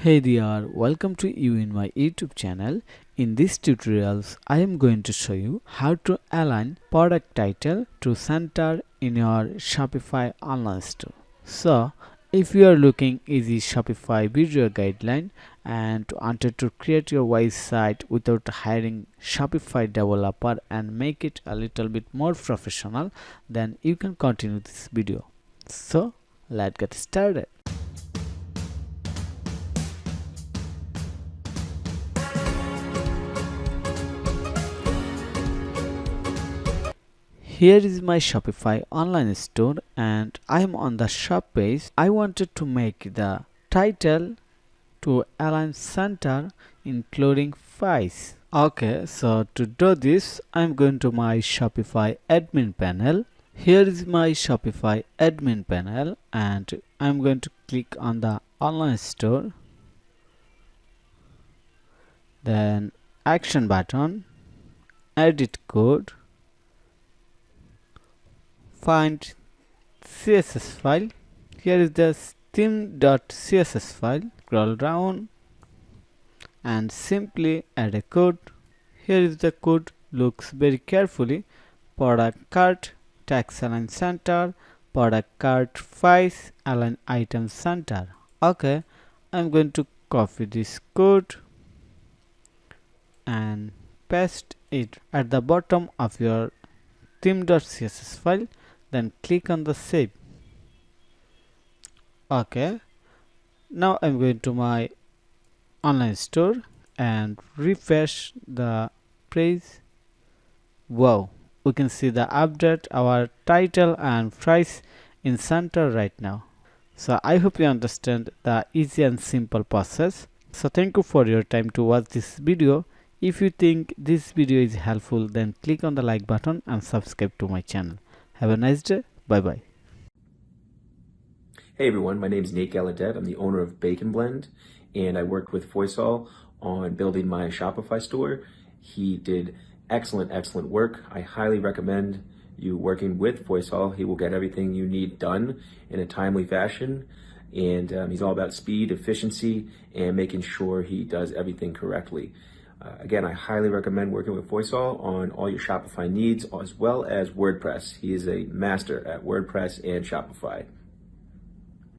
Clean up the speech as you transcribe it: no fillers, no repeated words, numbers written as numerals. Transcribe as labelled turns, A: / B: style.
A: Hey there, welcome to you in my YouTube channel. In this tutorials, I am going to show you how to align product title to center in your Shopify online store. So, if you are looking easy Shopify video guideline and wanted to create your website without hiring Shopify developer and make it a little bit more professional, then you can continue this video. So, let's get started. Here is my Shopify online store and I am on the shop page. I wanted to make the title to align center including price. Okay, so to do this, I'm going to my Shopify admin panel. Here is my Shopify admin panel and I'm going to click on the online store. Then action button, edit code, find CSS file. Here is the theme.css file. Scroll down and simply add a code. Here is the code. Looks very carefully. Product cart, tax align center, product cart price, align item center. Okay, I'm going to copy this code and paste it at the bottom of your theme.css file. Then click on the save. Okay, now I'm going to my online store and refresh the page. Wow, we can see the update, our title and price in center right now. So I hope you understand the easy and simple process. So thank you for your time to watch this video. If you think this video is helpful, then click on the like button and subscribe to my channel. Have a nice day. Bye bye.
B: Hey everyone, my name is Nate Gallaudet. I'm the owner of Bacon Blend, and I worked with Foysal on building my Shopify store. He did excellent work. I highly recommend you working with Foysal. He will get everything you need done in a timely fashion, and he's all about speed, efficiency, and making sure he does everything correctly. Again, I highly recommend working with Foysal on all your Shopify needs, as well as WordPress. He is a master at WordPress and Shopify.